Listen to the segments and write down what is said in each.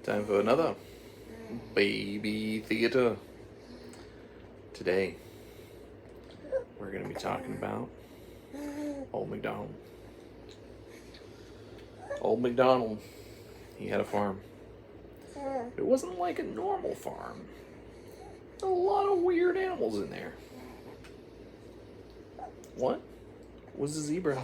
Time for another baby theater. Today, we're going to be talking about Old McDonald. Old McDonald, he had a farm. It wasn't like a normal farm. A lot of weird animals in there. What was a zebra?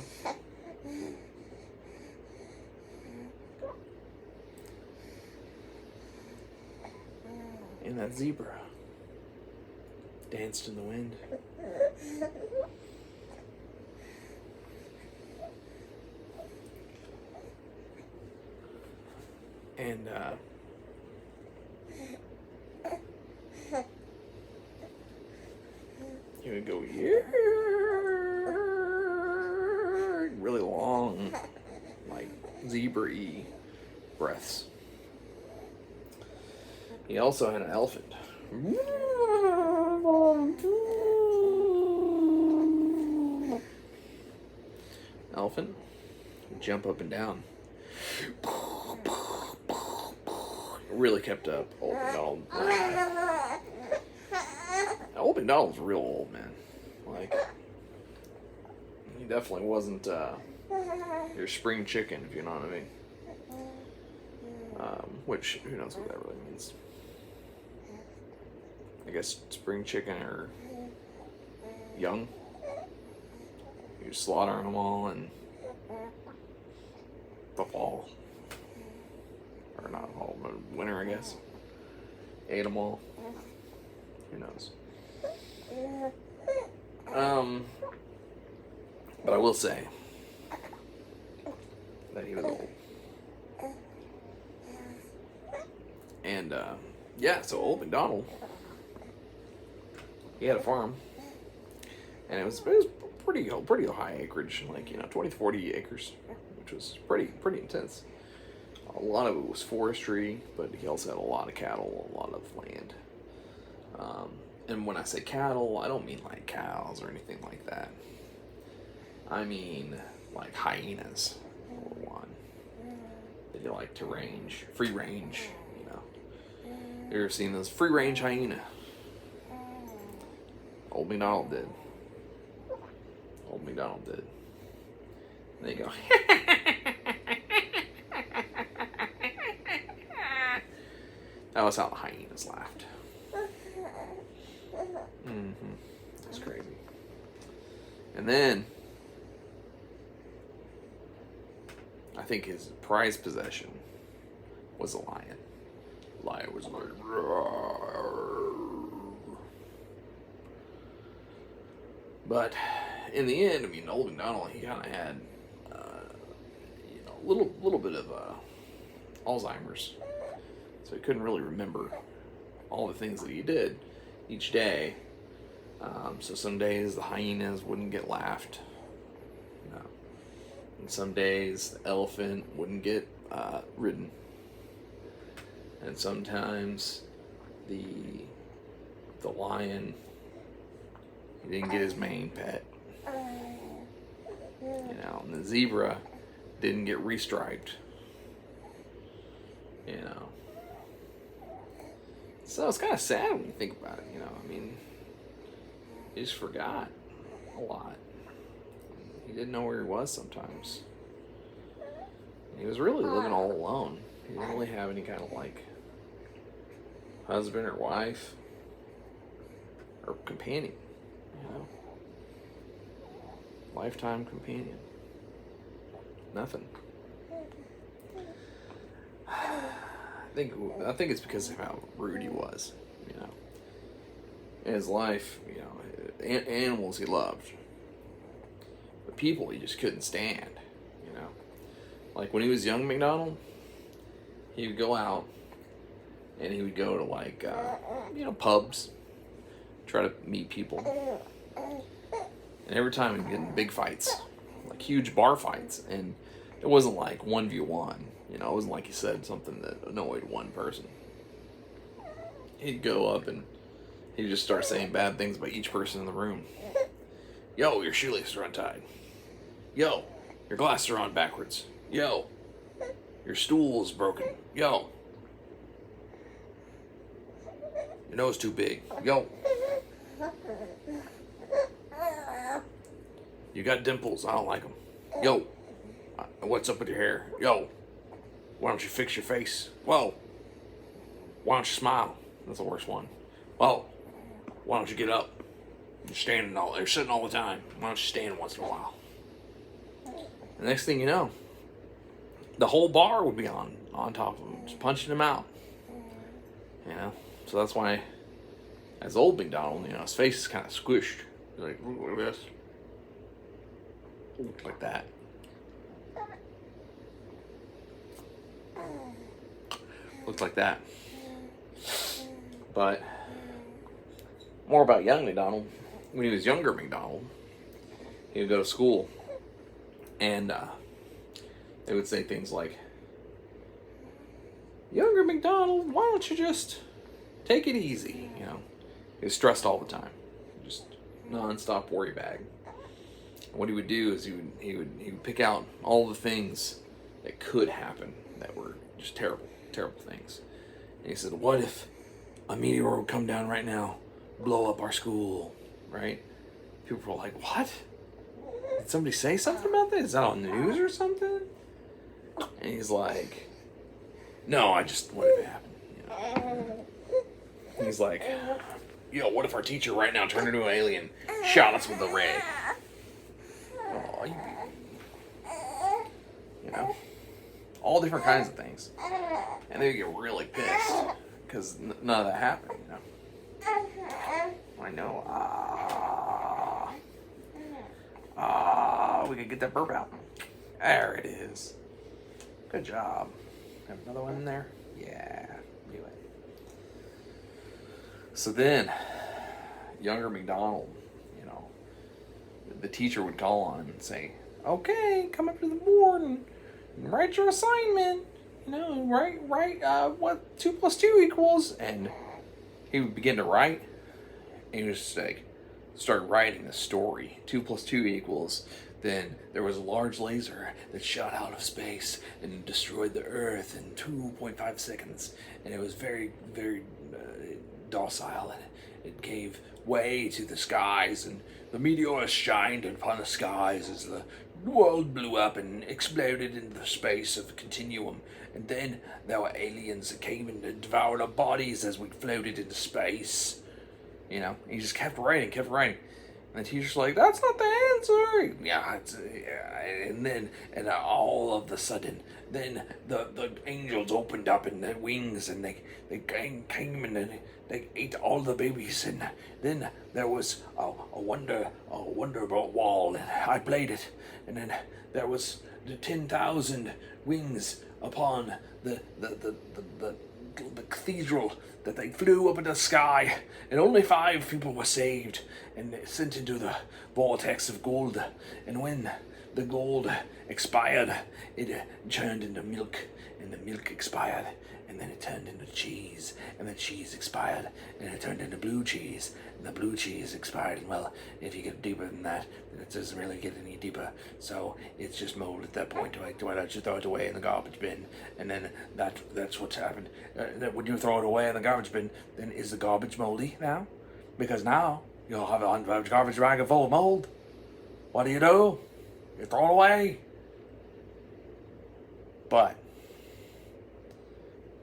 And that zebra danced in the wind. And he would go, yeah, really long, like zebra-y breaths. He also had an elephant. Elephant would jump up and down. Really kept up Old McDonald. Old McDonald's a real old man. Like, he definitely wasn't your spring chicken, if you know what I mean. Which, who knows what that really means. I guess spring chicken are young. You slaughter them all in the fall. Or not fall, but winter, I guess. Ate them all. Who knows? But I will say that he was old. And, yeah, so Old McDonald, he had a farm, and it was pretty high acreage, like, 20 to 40 acres, which was pretty intense. A lot of it was forestry, but he also had a lot of cattle, a lot of land. And when I say cattle, I don't mean like cows or anything like that. I mean like hyenas, for one. They like to range, free range, You ever seen this free range hyena? Old McDonald did. Old McDonald did. And they go, that was how the hyenas laughed. That's crazy. And then, I think his prized possession was a lion. Lion was like, roar. But in the end, Old McDonald, he kind of had, a little bit of Alzheimer's, so he couldn't really remember all the things that he did each day. So some days the hyenas wouldn't get laughed, and some days the elephant wouldn't get ridden. And sometimes the lion, he didn't get his main pet. And the zebra didn't get restriped. So it's kind of sad when you think about it, he just forgot a lot. He didn't know where he was sometimes. He was really living all alone. He didn't really have any kind of husband or wife or companion, lifetime companion. Nothing. I think it's because of how rude he was, In his life, animals he loved, but people he just couldn't stand, Like when he was young McDonald, he would go out and he would go to pubs, try to meet people. And every time he'd get in big fights, like huge bar fights. And it wasn't like 1v1, it wasn't like he said something that annoyed one person. He'd go up and he'd just start saying bad things about each person in the room. Yo, your shoelaces are untied. Yo, your glasses are on backwards. Yo, your stool is broken. Yo, Your nose too big. Yo. You got dimples. I don't like them. Yo. What's up with your hair? Yo. Why don't you fix your face? Whoa. Why don't you smile? That's the worst one. Well, why don't you get up? You're sitting all the time. Why don't you stand once in a while? The next thing you know, the whole bar would be on top of him, just punching him out. You know? So that's why, as old McDonald, you know, his face is kind of squished. He's like, look at this. Like that. Looks like that. But more about young McDonald. When he was younger McDonald, he would go to school, and they would say things like, "Younger McDonald, why don't you just take it easy?" You know, he was stressed all the time, just non-stop worry bag. What he would do is he would pick out all the things that could happen that were just terrible things. And he said, "What if a meteor would come down right now, blow up our school?" Right? People were like, "What? Did somebody say something about that? Is that on the news or something?" And he's like, "No, what if it happened?" You know? He's like, "Yo, what if our teacher right now turned into an alien, shot us with a ray?" Oh, you know, all different kinds of things. And they would get really pissed because none of that happened, you know. I know. We could get that burp out. There it is. Good job. Have another one in there? Yeah. Anyway. So then, younger McDonald, you know, the teacher would call on him and say, "Okay, come up to the board and write your assignment. You know, write what 2 + 2 equals." And he would begin to write. And he was just like, start writing the story. 2 + 2 equals. Then there was a large laser that shot out of space and destroyed the Earth in 2.5 seconds. And it was very, very docile. And it gave way to the skies. And the meteor shined upon the skies as the world blew up and exploded into the space of a continuum. And then there were aliens that came and devoured our bodies as we floated into space. You know, he just kept writing. And the teacher's like, "That's not the answer." Yeah, and all of a sudden, then the angels opened up in their wings, and they came and they ate all the babies, and then there was a wonder wall, and I played it, and then there was the 10,000 wings upon the cathedral that they flew up in the sky, and only 5 people were saved and sent into the vortex of gold. And when the gold expired, it turned into milk, and the milk expired, and then it turned into cheese, and the cheese expired, and it turned into blue cheese, and the blue cheese expired. And well, if you get deeper than that, it doesn't really get any deeper, so it's just mold at that point. Why don't you throw it away in the garbage bin? And then that's what's happened. When you throw it away in the garbage bin, then is the garbage moldy now? Because now you'll have a garbage bag full of mold. What do? You throw it away. But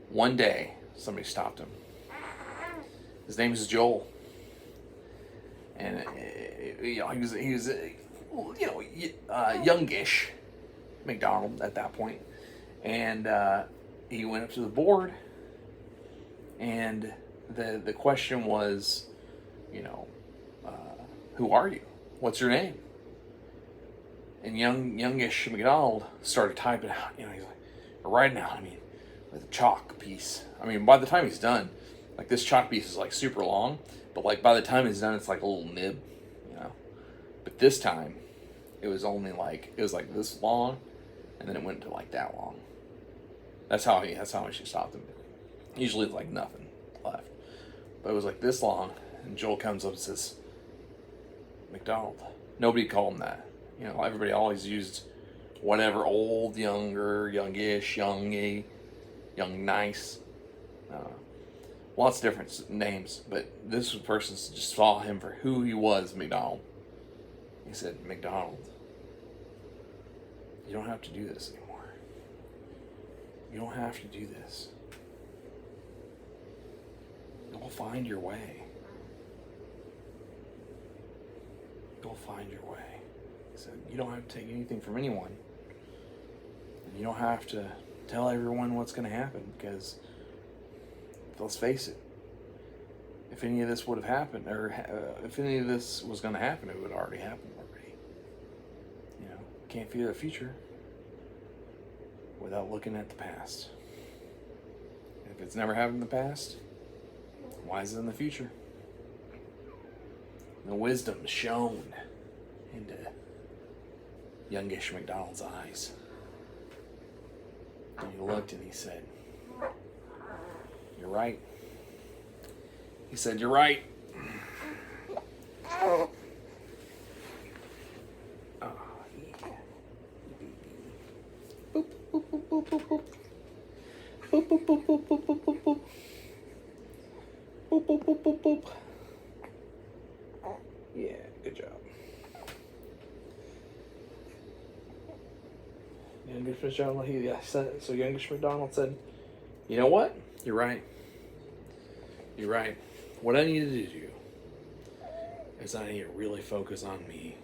one day, somebody stopped him. His name is Joel, and he was youngish McDonald at that point, and he went up to the board, and the question was, who are you? What's your name? And youngish McDonald started typing out, he's like, writing out, with a chalk piece. By the time he's done, like, this chalk piece is like super long, but like by the time he's done, it's like a little nib, But this time, it was like this long, and then it went to like that long. That's how she stopped him. Usually it's like nothing left, but it was like this long. And Joel comes up and says, "McDonald." Nobody called him that. Everybody always used whatever, old, younger, youngish, youngy, young, nice. lots of different names, but this person just saw him for who he was, McDonald. He said, McDonald, you don't have to do this anymore. You don't have to do this. You'll find your way. You'll find your way. He said, you don't have to take anything from anyone. And you don't have to tell everyone what's going to happen, because let's face it, if any of this would have happened, or if any of this was going to happen, it would already happen already. You know, can't feel the future without looking at the past. And if it's never happened in the past, why is it in the future? The wisdom shone into youngish McDonald's eyes. And he looked and he said, you're right. He said, you're right. Oh, yeah. Boop, boop, boop, boop, boop, boop. Boop, boop, boop, boop, boop, boop, boop, boop. Boop, boop, boop, boop, boop. Yeah, good job. Youngish McDonald, so Youngish McDonald said, you know what? You're right. You're right. What I need to do is I need to really focus on me.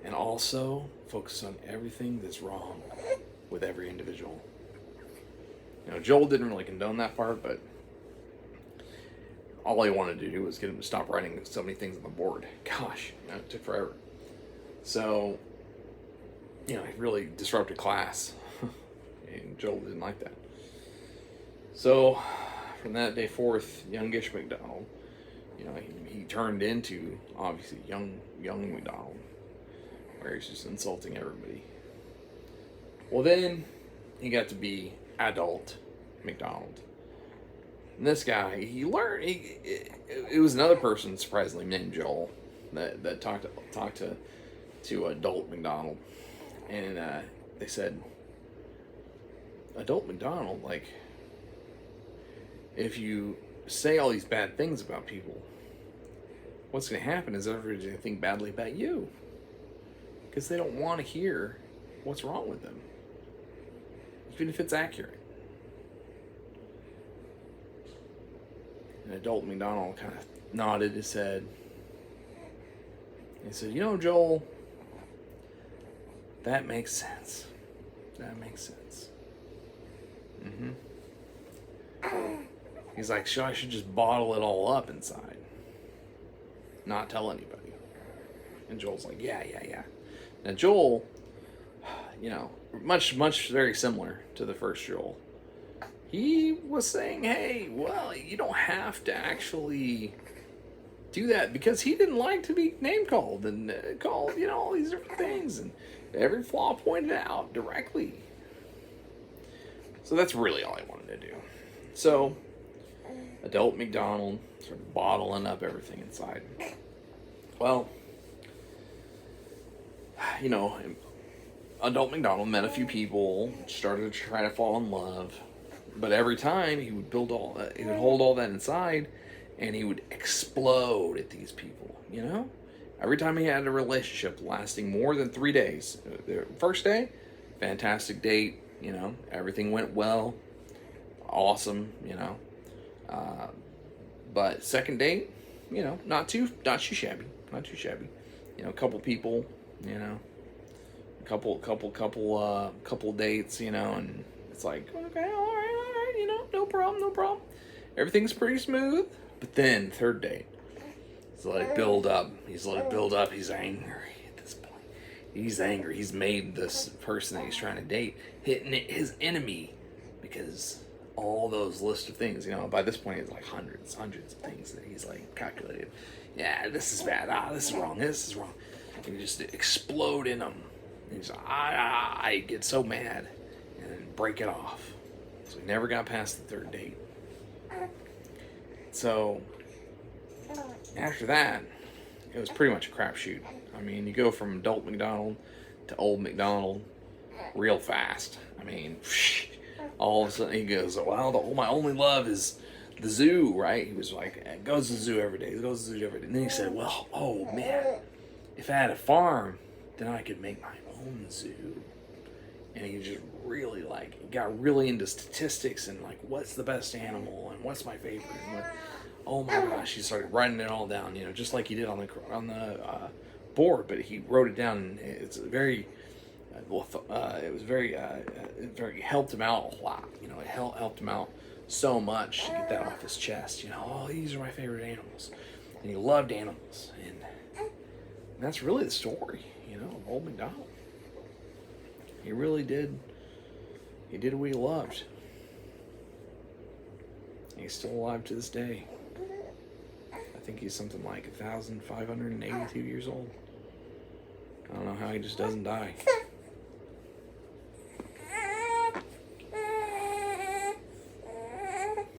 And also focus on everything that's wrong with every individual. You know, Joel didn't really condone that part, but all he wanted to do was get him to stop writing so many things on the board. Gosh, you know, it took forever. So, you know, he really disrupted class. And Joel didn't like that. So, from that day forth, youngish McDonald, you know, he turned into, obviously, young McDonald, where he's just insulting everybody. Well, then, he got to be adult McDonald. And this guy, he learned, it was another person, surprisingly, named Joel, that talked to adult McDonald. And they said, adult McDonald, like, if you say all these bad things about people, what's going to happen is everybody's going to think badly about you. Because they don't want to hear what's wrong with them, even if it's accurate. And adult McDonald kind of nodded his head. He said, you know, Joel, that makes sense. That makes sense. Mm-hmm. He's like, I should just bottle it all up inside. Not tell anybody. And Joel's like, yeah. Now Joel, you know, much very similar to the first Joel. He was saying, hey, well, you don't have to actually do that, because he didn't like to be name called and called, you know, all these different things, and every flaw pointed out directly. So that's really all I wanted to do. So, adult McDonald sort of bottling up everything inside. Well, you know, adult McDonald met a few people, started to try to fall in love, but every time he would hold all that inside, and he would explode at these people, you know? Every time he had a relationship lasting more than 3 days. The first day, fantastic date, you know, everything went well, awesome, you know. But second date, you know, not too shabby. You know, a couple people, you know, couple dates, you know, and it's like, okay, all right, you know, no problem. Everything's pretty smooth. But then, third date, he's let it build up. He's angry at this point. He's angry. He's made this person that he's trying to date his enemy, because all those list of things, you know, by this point it's like hundreds of things that he's like calculated. Yeah, this is bad. This is wrong. And you just explode in him. And he's like, I get so mad, and then break it off. So he never got past the third date. So, after that, it was pretty much a crapshoot. I mean, you go from adult McDonald to old McDonald real fast. I mean, all of a sudden he goes, well, my only love is the zoo, right? He was like, goes to the zoo every day. He goes to the zoo every day. And then he said, well, oh man, if I had a farm, then I could make my own zoo. And he just really got really into statistics and like, what's the best animal and what's my favorite. And oh my gosh, he started writing it all down, just like he did on the board, but he wrote it down. And it's very, it was very helped him out a lot. It helped him out so much to get that off his chest. Oh, these are my favorite animals, and he loved animals, and that's really the story, of old McDonald. He really did. He did what he loved. He's still alive to this day. I think he's something like 1,582 years old. I don't know how he just doesn't die.